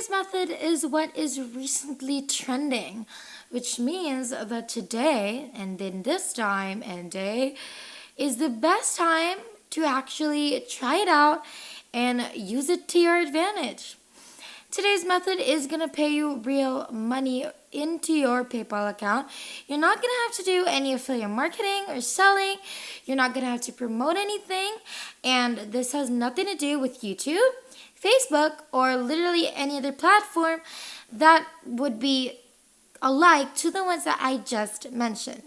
today's method is what is recently trending, which means that today and then this time and day is the best time to actually try it out and use it to your advantage. Today's method is going to pay you real money into your PayPal account. You're not going to have to do any affiliate marketing or selling. You're not going to have to promote anything. And this has nothing to do with YouTube, Facebook, or literally any other platform that would be alike to the ones that I just mentioned.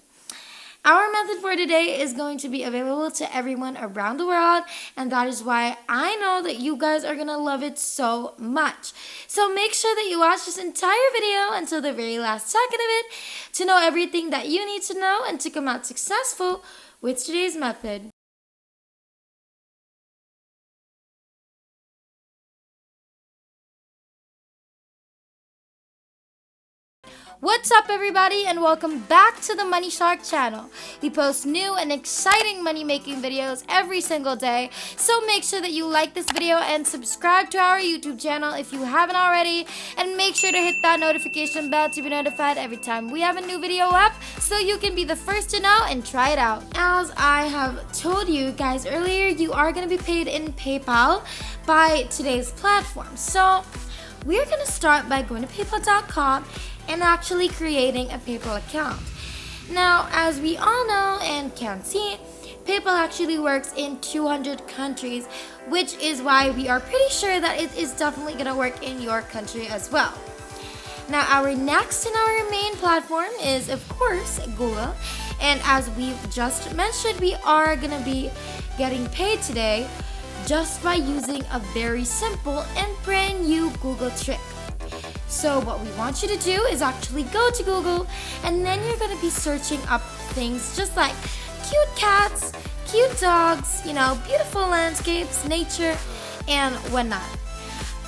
Our method for today is going to be available to everyone around the world, and that is why I know that you guys are going to love it so much. So make sure that you watch this entire video until the very last second of it to know everything that you need to know and to come out successful with today's method. What's up, everybody, and welcome back to the Money Shark channel. We post new and exciting money making videos every single day, so make sure that you like this video and subscribe to our YouTube channel if you haven't already, and make sure to hit that notification bell to be notified every time we have a new video up so you can be the first to know and try it out. As I have told you guys earlier, you are going to be paid in PayPal by today's platform. So we're going to start by going to paypal.com and actually creating a PayPal account. Now, as we all know and can see, PayPal actually works in 200 countries, which is why we are pretty sure that it is definitely going to work in your country as well. Now, our next in our main platform is, of course, Google. And as we've just mentioned, we are going to be getting paid today just by using a very simple and brand new Google trick. So what we want you to do is actually go to Google, and then you're going to be searching up things just like cute cats, cute dogs, beautiful landscapes, nature, and whatnot.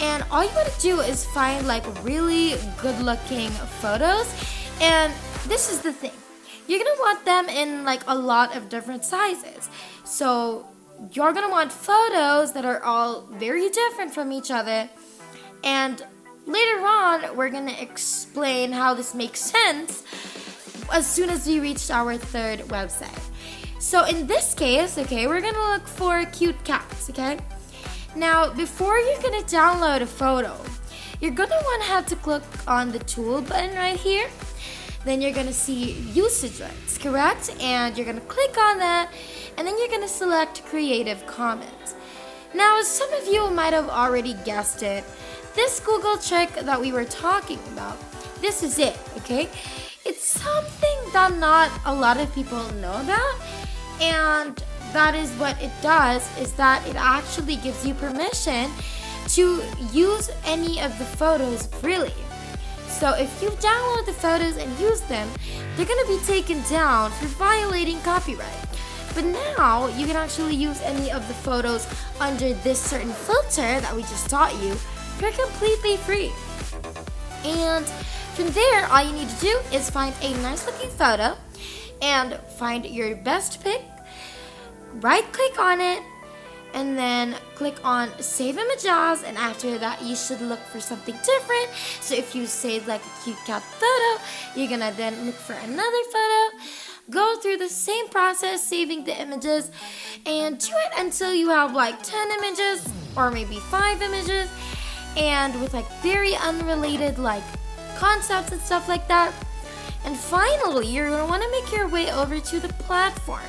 And all you want to do is find like really good looking photos. And this is the thing. You're going to want them in like a lot of different sizes. So you're going to want photos that are all very different from each other. And later on, we're going to explain how this makes sense as soon as we reach our third website. So in this case, we're going to look for cute cats, okay? Now, before you're going to download a photo, you're going to have to click on the tool button right here. Then you're going to see usage rights, correct? And you're going to click on that, and then you're going to select Creative Commons. Now, as some of you might have already guessed it, this Google trick that we were talking about, this is it, okay? It's something that not a lot of people know about, and that is what it does, is that it actually gives you permission to use any of the photos freely. So if you download the photos and use them, they're going to be taken down for violating copyright. But now you can actually use any of the photos under this certain filter that we just taught you for completely free. And from there, all you need to do is find a nice looking photo and find your best pic, right click on it, and then click on Save Image As, and after that you should look for something different. So if you saved like a cute cat photo, you're gonna then look for another photo, go through the same process, saving the images, and do it until you have like 10 images or maybe 5 images, and with like very unrelated like concepts and stuff like that. And finally, you're gonna wanna make your way over to the platform.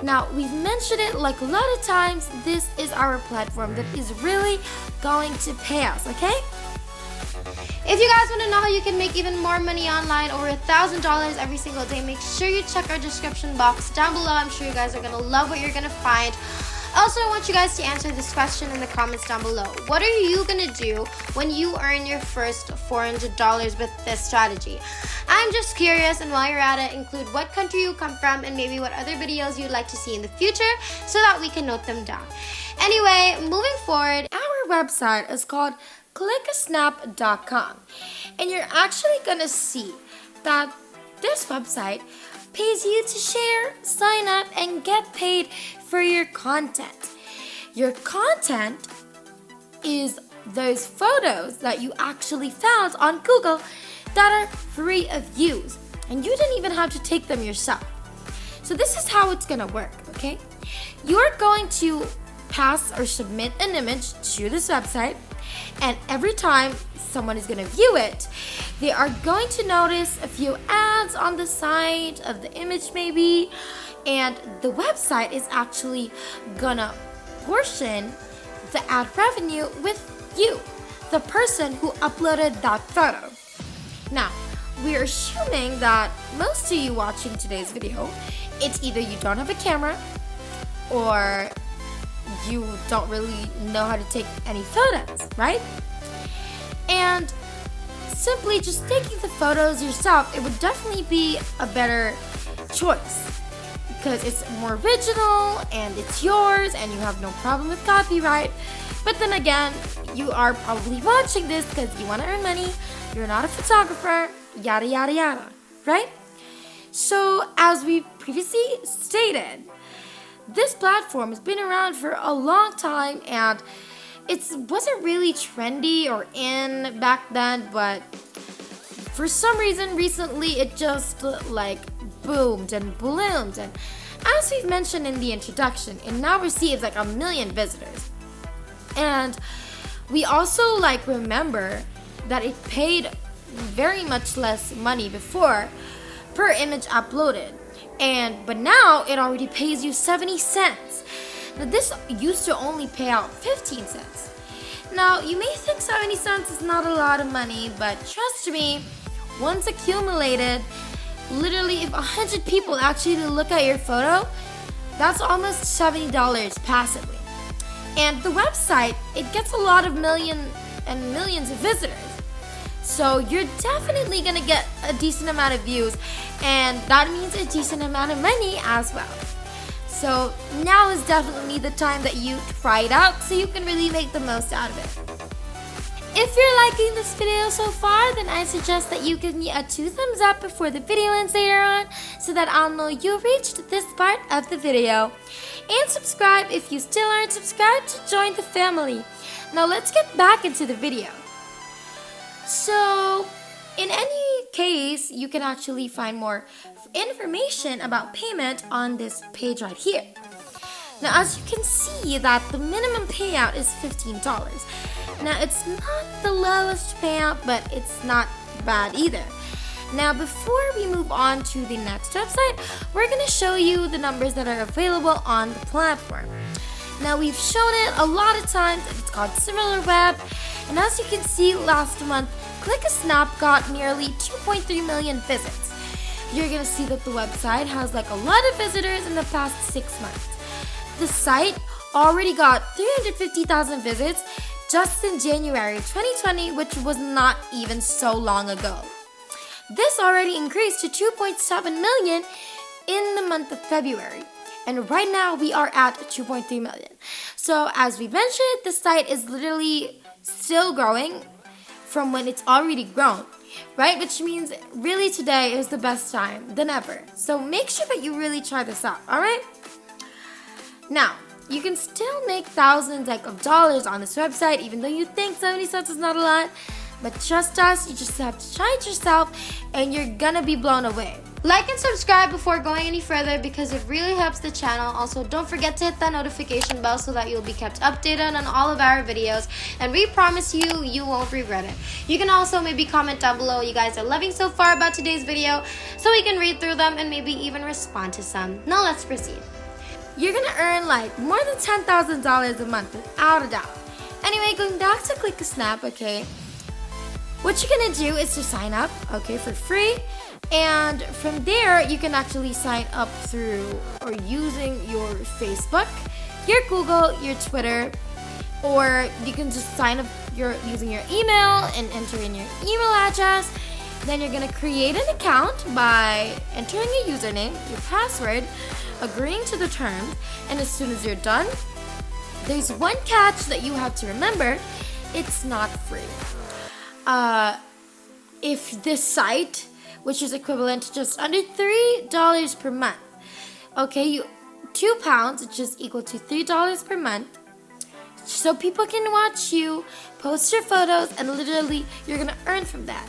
Now, we've mentioned it like a lot of times, this is our platform that is really going to pay us, okay? If you guys want to know how you can make even more money online, over $1,000 every single day, make sure you check our description box down below. I'm sure you guys are going to love what you're going to find. Also, I want you guys to answer this question in the comments down below. What are you going to do when you earn your first $400 with this strategy? I'm just curious, and while you're at it, include what country you come from and maybe what other videos you'd like to see in the future so that we can note them down. Anyway, moving forward, our website is called clickasnap.com, and you're actually going to see that this website pays you to share, sign up, and get paid for your content. Your content is those photos that you actually found on Google that are free of use, and you didn't even have to take them yourself. So this is how it's gonna work, okay? You're going to pass or submit an image to this website, and every time someone is gonna view it, they are going to notice a few ads on the side of the image maybe, and the website is actually gonna portion the ad revenue with you, the person who uploaded that photo. Now, we're assuming that most of you watching today's video, it's either you don't have a camera or you don't really know how to take any photos, right? And simply just taking the photos yourself, it would definitely be a better choice because it's more original and it's yours and you have no problem with copyright. But then again, you are probably watching this because you want to earn money, you're not a photographer, yada yada yada, right? So as we previously stated, this platform has been around for a long time and it wasn't really trendy or in back then, but for some reason recently it just like boomed and bloomed, and as we've mentioned in the introduction, it now receives like 1 million visitors. And we also like remember that it paid very much less money before per image uploaded, but now it already pays you 70 cents. Now this used to only pay out 15 cents. Now you may think 70 cents is not a lot of money, but trust me, once accumulated, literally if 100 people actually look at your photo, that's almost $70 passively. And the website, it gets a lot of millions and millions of visitors. So you're definitely gonna get a decent amount of views, and that means a decent amount of money as well. So now is definitely the time that you try it out so you can really make the most out of it. If you're liking this video so far, then I suggest that you give me a 2 thumbs up before the video ends later on so that I'll know you reached this part of the video. And subscribe if you still aren't subscribed to join the family. Now let's get back into the video. So, in any case, you can actually find more information about payment on this page right here. Now, as you can see that the minimum payout is $15. Now, it's not the lowest payout, but it's not bad either. Now, before we move on to the next website, we're going to show you the numbers that are available on the platform. Now, we've shown it a lot of times. It's called SimilarWeb. And as you can see, last month, Click-a-Snap got nearly 2.3 million visits. You're going to see that the website has like a lot of visitors in the past 6 months. The site already got 350,000 visits just in January 2020, which was not even so long ago. This already increased to 2.7 million in the month of February. And right now we are at 2.3 million. So as we mentioned, the site is literally still growing from when it's already grown, right? Which means really today is the best time than ever. So make sure that you really try this out, all right? Now, you can still make thousands of dollars on this website, even though you think 70 cents is not a lot. But trust us, you just have to try it yourself and you're gonna be blown away. Like and subscribe before going any further because it really helps the channel. Also, don't forget to hit that notification bell so that you'll be kept updated on all of our videos. And we promise you, you won't regret it. You can also maybe comment down below what you guys are loving so far about today's video so we can read through them and maybe even respond to some. Now let's proceed. You're gonna earn like more than $10,000 a month without a doubt. Anyway, going back to Click-a-Snap, okay? What you're gonna do is to sign up, okay, for free. And from there, you can actually sign up through or using your Facebook, your Google, your Twitter, or you can just sign up using your email and enter in your email address. Then you're gonna create an account by entering a username, your password, agreeing to the terms, and as soon as you're done, there's one catch that you have to remember: it's not free. If this site, which is equivalent to just under $3 per month. Okay, £2, which is equal to $3 per month. so people can watch you post your photos, and literally you're gonna earn from that.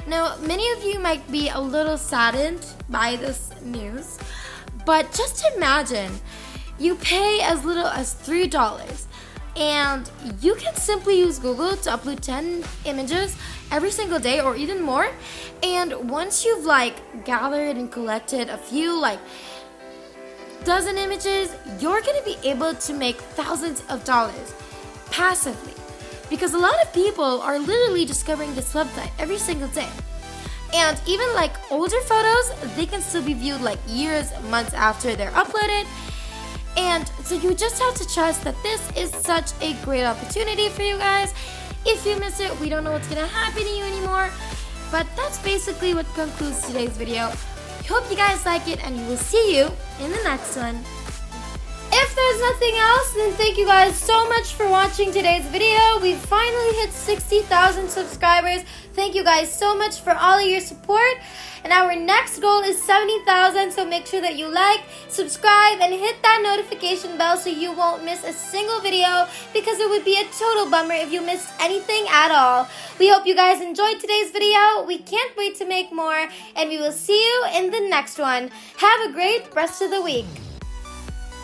Now, many of you might be a little saddened by this news, but just imagine you pay as little as $3 and you can simply use Google to upload 10 images every single day or even more. And once you've gathered and collected a few dozen images, you're gonna be able to make thousands of dollars passively, because a lot of people are literally discovering this website every single day. And even older photos, they can still be viewed years, months after they're uploaded. And so you just have to trust that this is such a great opportunity for you guys. If you miss it, we don't know what's gonna happen to you anymore. But that's basically what concludes today's video. Hope you guys like it, and we will see you in the next one. If there's nothing else, then thank you guys so much for watching today's video. We finally hit 60,000 subscribers. Thank you guys so much for all of your support. And our next goal is 70,000, so make sure that you like, subscribe, and hit that notification bell so you won't miss a single video, because it would be a total bummer if you missed anything at all. We hope you guys enjoyed today's video. We can't wait to make more, and we will see you in the next one. Have a great rest of the week.